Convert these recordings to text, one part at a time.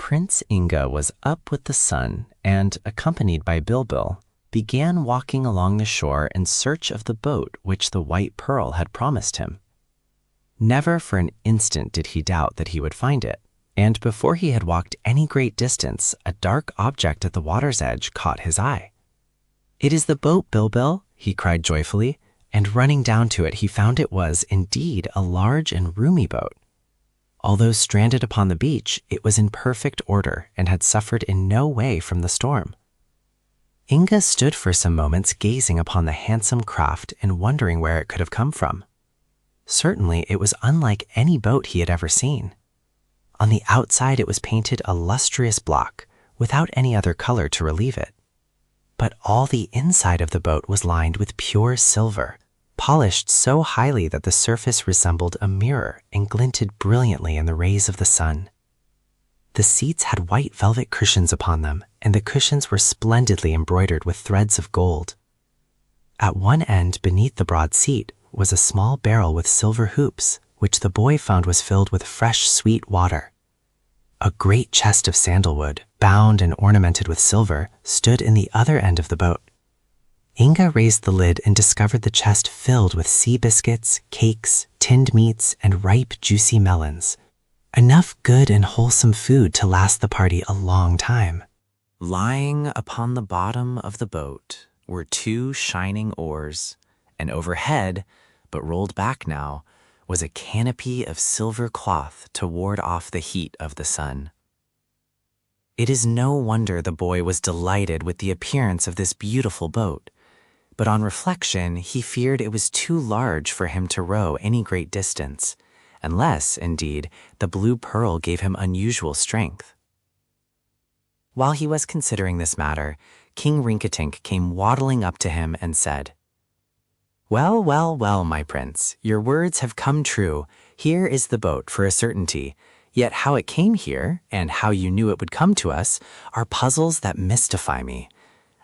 Prince Inga was up with the sun and, accompanied by Bilbil, began walking along the shore in search of the boat which the White Pearl had promised him. Never for an instant did he doubt that he would find it, and before he had walked any great distance, a dark object at the water's edge caught his eye. "It is the boat, Bilbil," he cried joyfully, and running down to it he found it was, indeed, a large and roomy boat. Although stranded upon the beach, it was in perfect order and had suffered in no way from the storm. Inga stood for some moments gazing upon the handsome craft and wondering where it could have come from. Certainly it was unlike any boat he had ever seen. On the outside it was painted a lustrous block, without any other color to relieve it. But all the inside of the boat was lined with pure silver, polished so highly that the surface resembled a mirror and glinted brilliantly in the rays of the sun. The seats had white velvet cushions upon them, and the cushions were splendidly embroidered with threads of gold. At one end, beneath the broad seat, was a small barrel with silver hoops, which the boy found was filled with fresh, sweet water. A great chest of sandalwood, bound and ornamented with silver, stood in the other end of the boat. Inga raised the lid and discovered the chest filled with sea biscuits, cakes, tinned meats, and ripe, juicy melons. Enough good and wholesome food to last the party a long time. Lying upon the bottom of the boat were 2 shining oars, and overhead, but rolled back now, was a canopy of silver cloth to ward off the heat of the sun. It is no wonder the boy was delighted with the appearance of this beautiful boat, but on reflection he feared it was too large for him to row any great distance, unless, indeed, the blue pearl gave him unusual strength. While he was considering this matter, King Rinkitink came waddling up to him and said, "Well, well, well, my prince, your words have come true. Here is the boat for a certainty. Yet how it came here, and how you knew it would come to us, are puzzles that mystify me.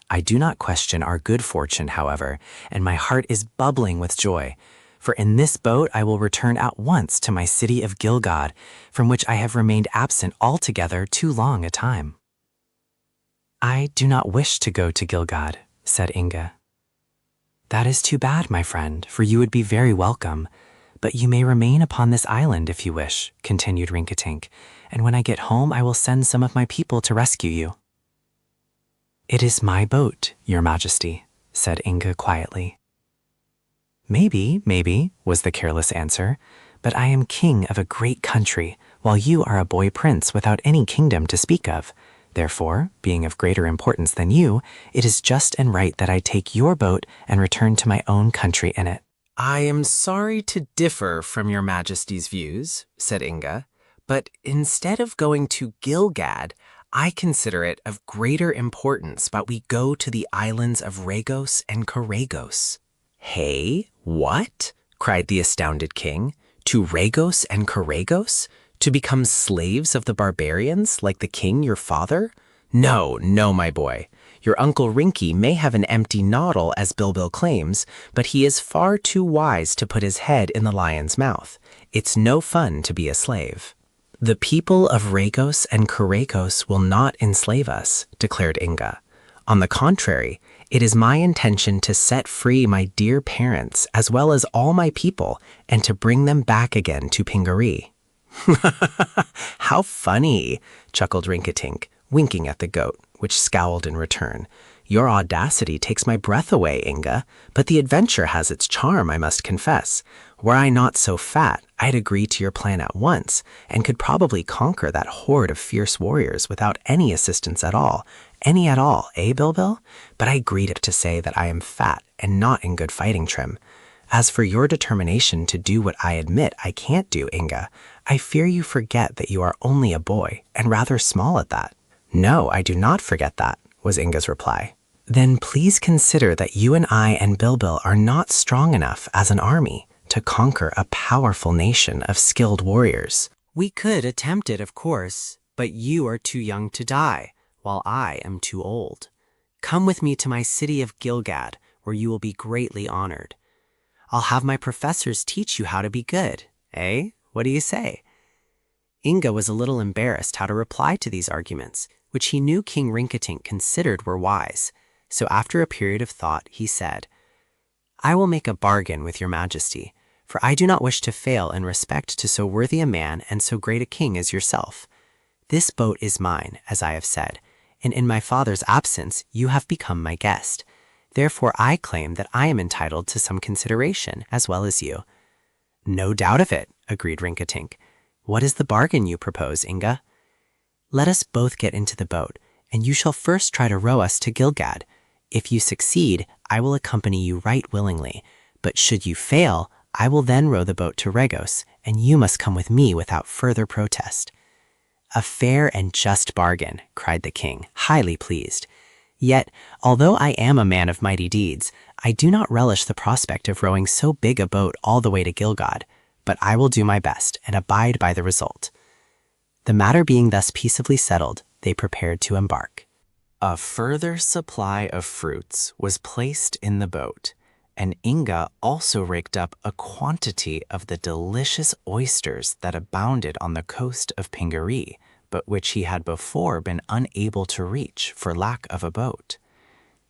I do not question our good fortune, however, and my heart is bubbling with joy. For in this boat I will return at once to my city of Gilgad, from which I have remained absent altogether too long a time." "I do not wish to go to Gilgad," said Inga. "That is too bad, my friend, for you would be very welcome. But you may remain upon this island if you wish," continued Rinkitink, "and when I get home I will send some of my people to rescue you." "It is my boat, your majesty," said Inga quietly. Maybe, was the careless answer, "but I am king of a great country, while you are a boy prince without any kingdom to speak of. Therefore, being of greater importance than you, it is just and right that I take your boat and return to my own country in it." "I am sorry to differ from your majesty's views," said Inga, "but instead of going to Gilgad, I consider it of greater importance that we go to the islands of Regos and Karagos." "Hey, what?" cried the astounded king. "To Regos and Karagos? To become slaves of the barbarians like the king your father? No, no, my boy. Your Uncle Rinky may have an empty noddle, as Bilbil claims, but he is far too wise to put his head in the lion's mouth. It's no fun to be a slave." "The people of Regos and Karagos will not enslave us," declared Inga. "On the contrary, it is my intention to set free my dear parents as well as all my people and to bring them back again to Pingaree." "How funny," chuckled Rinkitink, winking at the goat, which scowled in return. "Your audacity takes my breath away, Inga, but the adventure has its charm, I must confess. Were I not so fat, I'd agree to your plan at once, and could probably conquer that horde of fierce warriors without any assistance at all. Any at all, eh, Bilbil? But I greet to say that I am fat and not in good fighting trim. As for your determination to do what I admit I can't do, Inga, I fear you forget that you are only a boy, and rather small at that." "No, I do not forget that," was Inga's reply. "Then please consider that you and I and Bilbil are not strong enough as an army to conquer a powerful nation of skilled warriors. We could attempt it, of course, but you are too young to die, while I am too old. Come with me to my city of Gilgad, where you will be greatly honored. I'll have my professors teach you how to be good, eh? What do you say?" Inga was a little embarrassed how to reply to these arguments, which he knew King Rinkitink considered were wise. So after a period of thought, he said, "I will make a bargain with your majesty, for I do not wish to fail in respect to so worthy a man and so great a king as yourself. This boat is mine, as I have said, and in my father's absence you have become my guest. Therefore I claim that I am entitled to some consideration as well as you." "No doubt of it," agreed Rinkitink. "What is the bargain you propose, Inga?" "Let us both get into the boat, and you shall first try to row us to Gilgad. If you succeed, I will accompany you right willingly, but should you fail, I will then row the boat to Regos, and you must come with me without further protest." "A fair and just bargain," cried the king, highly pleased. "Yet, although I am a man of mighty deeds, I do not relish the prospect of rowing so big a boat all the way to Gilgad, but I will do my best and abide by the result." The matter being thus peaceably settled, they prepared to embark. A further supply of fruits was placed in the boat, and Inga also raked up a quantity of the delicious oysters that abounded on the coast of Pingaree, but which he had before been unable to reach for lack of a boat.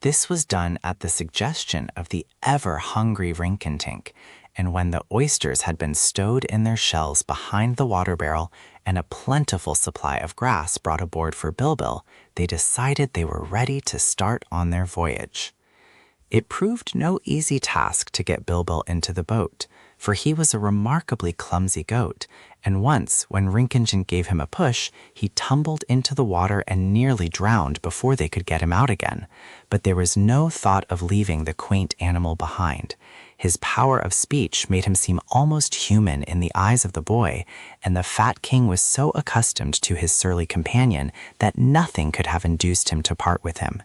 This was done at the suggestion of the ever-hungry Rinkitink, and when the oysters had been stowed in their shells behind the water barrel and a plentiful supply of grass brought aboard for Bilbil, they decided they were ready to start on their voyage. It proved no easy task to get Bilbil into the boat, for he was a remarkably clumsy goat, and once, when Rinkitink gave him a push, he tumbled into the water and nearly drowned before they could get him out again. But there was no thought of leaving the quaint animal behind. His power of speech made him seem almost human in the eyes of the boy, and the fat king was so accustomed to his surly companion that nothing could have induced him to part with him.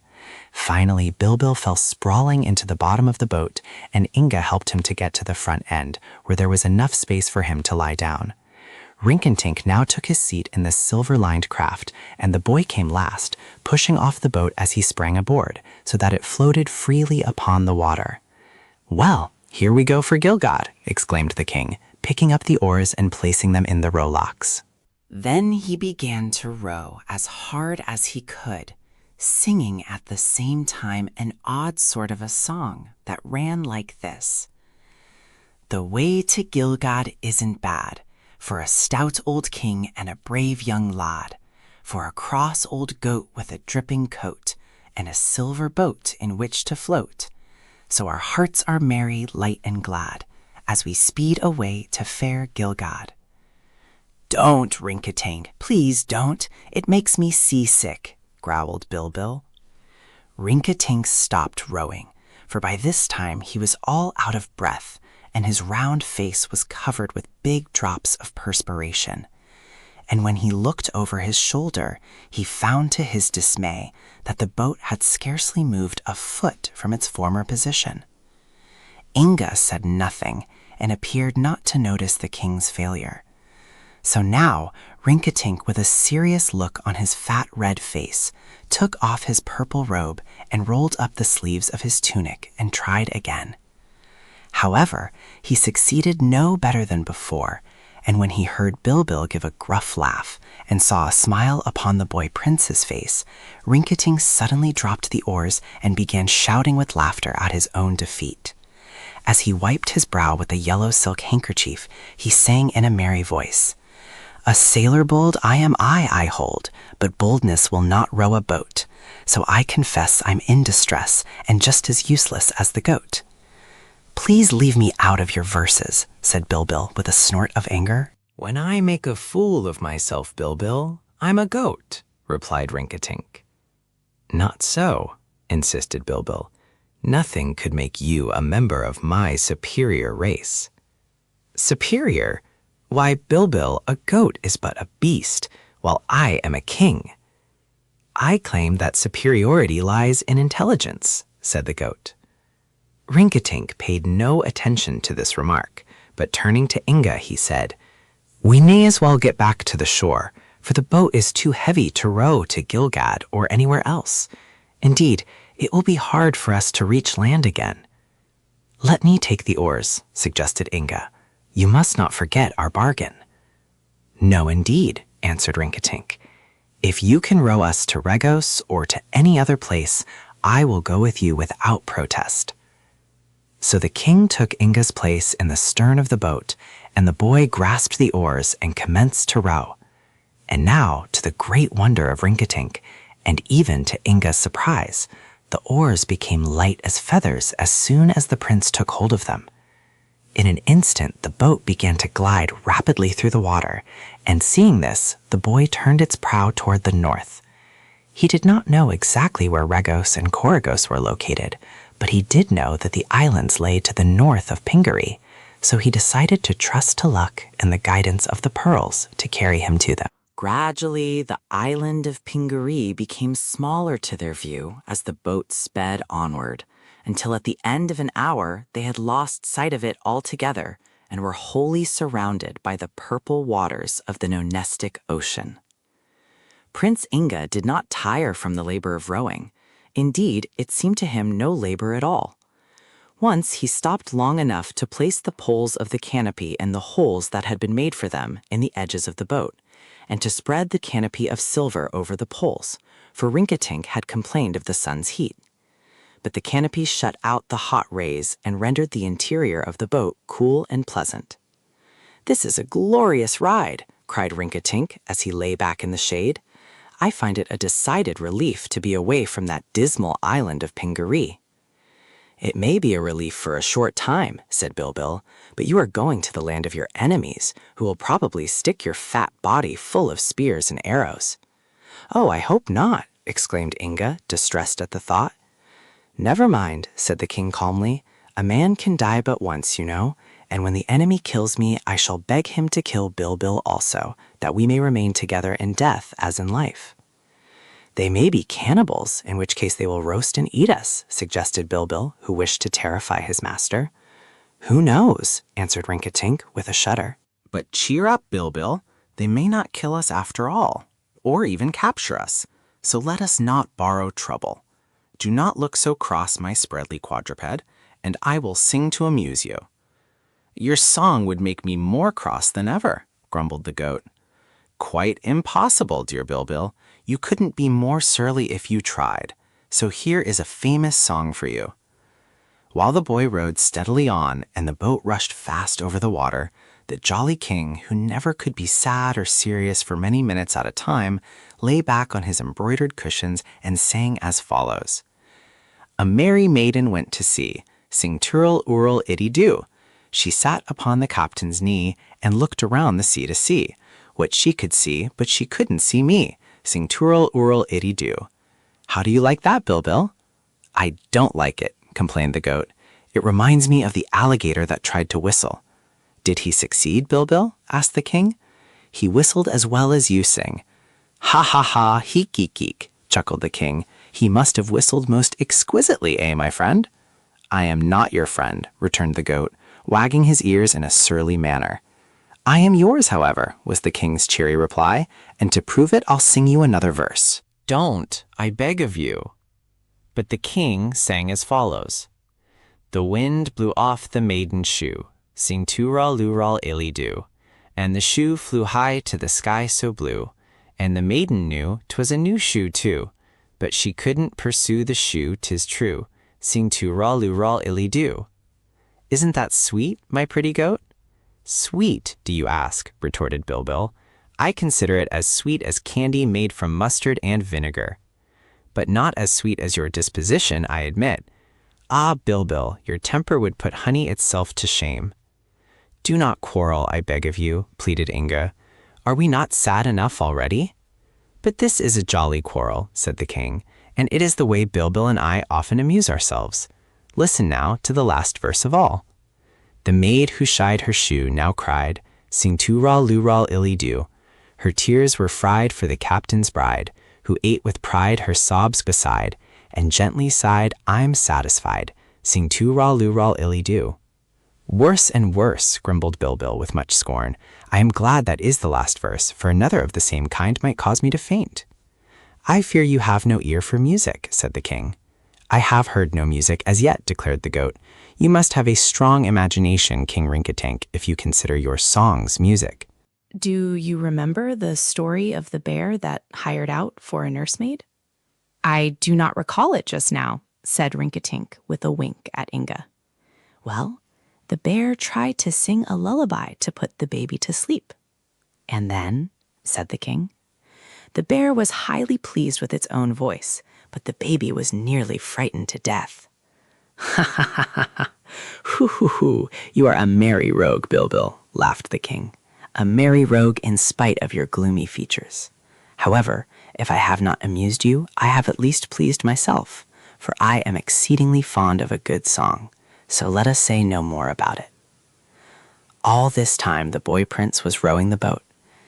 Finally, Bilbil fell sprawling into the bottom of the boat, and Inga helped him to get to the front end, where there was enough space for him to lie down. Rinkitink now took his seat in the silver-lined craft, and the boy came last, pushing off the boat as he sprang aboard, so that it floated freely upon the water. "Well, here we go for Gilgad," exclaimed the king, picking up the oars and placing them in the rowlocks. Then he began to row as hard as he could, singing at the same time an odd sort of a song that ran like this: "The way to Gilgad isn't bad, for a stout old king and a brave young lad, for a cross old goat with a dripping coat, and a silver boat in which to float. So our hearts are merry, light, and glad, as we speed away to fair Gilgad." "Don't, Rinkitink, please don't. It makes me seasick," growled Bilbil. Rinkitink stopped rowing, for by this time he was all out of breath, and his round face was covered with big drops of perspiration. And when he looked over his shoulder, he found to his dismay that the boat had scarcely moved a foot from its former position. Inga said nothing and appeared not to notice the king's failure. So now Rinkitink, with a serious look on his fat red face, took off his purple robe and rolled up the sleeves of his tunic and tried again. However, he succeeded no better than before, and when he heard Bilbil give a gruff laugh and saw a smile upon the boy prince's face, Rinkitink suddenly dropped the oars and began shouting with laughter at his own defeat. As he wiped his brow with a yellow silk handkerchief, he sang in a merry voice, "A sailor bold I am I hold, but boldness will not row a boat. So I confess I'm in distress and just as useless as the goat." "Please leave me out of your verses," said Bilbil with a snort of anger. "When I make a fool of myself, Bilbil, I'm a goat," replied Rinkitink. "Not so," insisted Bilbil. "Nothing could make you a member of my superior race." "Superior? Why, Bilbil, a goat is but a beast, while I am a king." "I claim that superiority lies in intelligence," said the goat. Rinkitink paid no attention to this remark, but turning to Inga, he said, "We may as well get back to the shore, for the boat is too heavy to row to Gilgad or anywhere else. Indeed, it will be hard for us to reach land again." "Let me take the oars," suggested Inga. "You must not forget our bargain." "No, indeed," answered Rinkitink. "If you can row us to Regos or to any other place, I will go with you without protest." So the king took Inga's place in the stern of the boat, and the boy grasped the oars and commenced to row. And now, to the great wonder of Rinkitink, and even to Inga's surprise, the oars became light as feathers as soon as the prince took hold of them. In an instant, the boat began to glide rapidly through the water, and seeing this, the boy turned its prow toward the north. He did not know exactly where Regos and Koragos were located, but he did know that the islands lay to the north of Pingaree, so he decided to trust to luck and the guidance of the pearls to carry him to them. Gradually, the island of Pingaree became smaller to their view as the boat sped onward, until at the end of an hour they had lost sight of it altogether and were wholly surrounded by the purple waters of the Nonestic Ocean. Prince Inga did not tire from the labor of rowing. Indeed, it seemed to him no labor at all. Once he stopped long enough to place the poles of the canopy in the holes that had been made for them in the edges of the boat, and to spread the canopy of silver over the poles, for Rinkitink had complained of the sun's heat. But the canopy shut out the hot rays and rendered the interior of the boat cool and pleasant. "This is a glorious ride," cried Rinkitink as he lay back in the shade. "I find it a decided relief to be away from that dismal island of Pingaree." "It may be a relief for a short time," said Bilbil, "but you are going to the land of your enemies, who will probably stick your fat body full of spears and arrows." "Oh, I hope not," exclaimed Inga, distressed at the thought. "Never mind," said the king calmly. "A man can die but once, you know, and when the enemy kills me, I shall beg him to kill Bilbil also, that we may remain together in death as in life." "They may be cannibals, in which case they will roast and eat us," suggested Bilbil, who wished to terrify his master. "Who knows?" answered Rinkitink with a shudder. "But cheer up, Bilbil. They may not kill us after all, or even capture us, so let us not borrow trouble. Do not look so cross, my spreadly quadruped, and I will sing to amuse you." "Your song would make me more cross than ever," grumbled the goat. "Quite impossible, dear Bilbil. You couldn't be more surly if you tried, so here is a famous song for you." While the boy rowed steadily on and the boat rushed fast over the water, the jolly king, who never could be sad or serious for many minutes at a time, lay back on his embroidered cushions and sang as follows. "A merry maiden went to sea, sing turl oorl itty doo. She sat upon the captain's knee and looked around the sea to see what she could see, but she couldn't see me. Sing turl oorl itty doo." How do you like that, Bilbil? "I don't like it," complained the goat. "It reminds me of the alligator that tried to whistle." "Did he succeed, Bilbil?" asked the king. "He whistled as well as you sing." "Ha ha ha, heek eek eek," chuckled the king. "He must have whistled most exquisitely, eh, my friend?" "I am not your friend," returned the goat, wagging his ears in a surly manner. "I am yours, however," was the king's cheery reply, "and to prove it, I'll sing you another verse." "Don't, I beg of you." But the king sang as follows. "The wind blew off the maiden's shoe, sing tooral looral illy doo, and the shoe flew high to the sky so blue, and the maiden knew 'twas a new shoe too, but she couldn't pursue the shoe, 'tis true, sing tooral looral illy doo." Isn't that sweet, my pretty goat? "Sweet, do you ask?" retorted Bilbil. "I consider it as sweet as candy made from mustard and vinegar. But not as sweet as your disposition, I admit. Ah, Bilbil, your temper would put honey itself to shame." "Do not quarrel, I beg of you," pleaded Inga. "Are we not sad enough already?" "But this is a jolly quarrel," said the king, "and it is the way Bilbil and I often amuse ourselves. Listen now to the last verse of all. The maid who shied her shoe now cried, sing tooral looral illy doo. Her tears were fried for the captain's bride, who ate with pride her sobs beside, and gently sighed, I'm satisfied, sing tooral looral illy doo." "Worse and worse," grumbled Bilbil with much scorn. "I am glad that is the last verse, for another of the same kind might cause me to faint." "I fear you have no ear for music," said the king. "I have heard no music as yet," declared the goat. "You must have a strong imagination, King Rinkitink, if you consider your songs music." Do you remember the story of the bear that hired out for a nursemaid? I do not recall it just now, said Rinkitink with a wink at Inga. Well, the bear tried to sing a lullaby to put the baby to sleep. And then, said the king, the bear was highly pleased with its own voice, but the baby was nearly frightened to death. Ha ha ha ha ha! Hoo hoo hoo! You are a merry rogue, Bilbil, laughed the king. A merry rogue in spite of your gloomy features. However, if I have not amused you, I have at least pleased myself, for I am exceedingly fond of a good song, so let us say no more about it. All this time the boy prince was rowing the boat.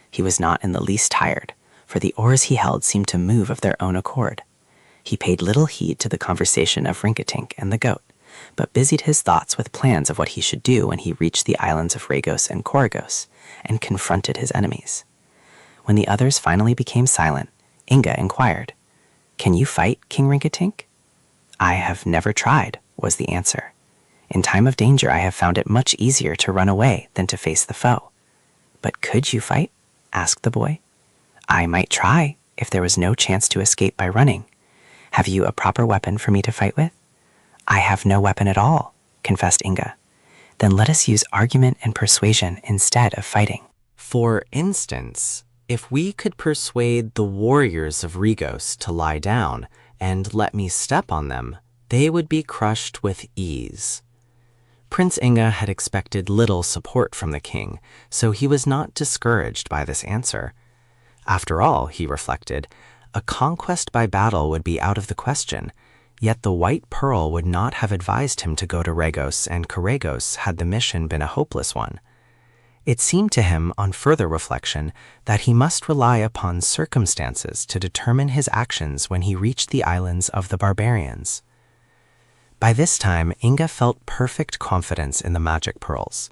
He was not in the least tired, for the oars he held seemed to move of their own accord. He paid little heed to the conversation of Rinkitink and the goat, but busied his thoughts with plans of what he should do when he reached the islands of Regos and Koragos and confronted his enemies. When the others finally became silent, Inga inquired, "Can you fight, King Rinkitink?" "I have never tried," was the answer. "In time of danger I have found it much easier to run away than to face the foe." "But could you fight?" asked the boy. "I might try, if there was no chance to escape by running. Have you a proper weapon for me to fight with?" "I have no weapon at all," confessed Inga. "Then let us use argument and persuasion instead of fighting." For instance, if we could persuade the warriors of Regos to lie down and let me step on them, they would be crushed with ease. Prince Inga had expected little support from the king, so he was not discouraged by this answer. After all, he reflected, a conquest by battle would be out of the question, yet the White Pearl would not have advised him to go to Regos and Koragos had the mission been a hopeless one. It seemed to him, on further reflection, that he must rely upon circumstances to determine his actions when he reached the islands of the barbarians. By this time, Inga felt perfect confidence in the magic pearls.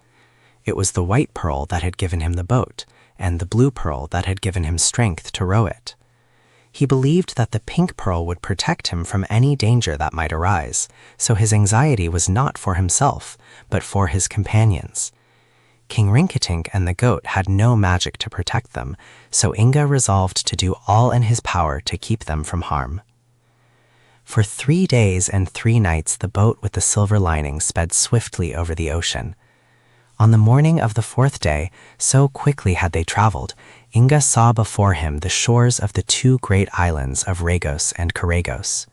It was the White Pearl that had given him the boat, and the Blue Pearl that had given him strength to row it. He believed that the Pink Pearl would protect him from any danger that might arise, so his anxiety was not for himself, but for his companions. King Rinkitink and the goat had no magic to protect them, so Inga resolved to do all in his power to keep them from harm. For 3 days and 3 nights the boat with the silver lining sped swiftly over the ocean. On the morning of the 4th day, so quickly had they traveled, Inga saw before him the shores of the 2 great islands of Regos and Koragos.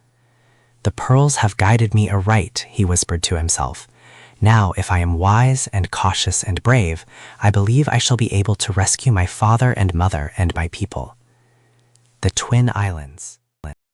"The pearls have guided me aright," he whispered to himself. "Now, if I am wise and cautious and brave, I believe I shall be able to rescue my father and mother and my people." The Twin Islands.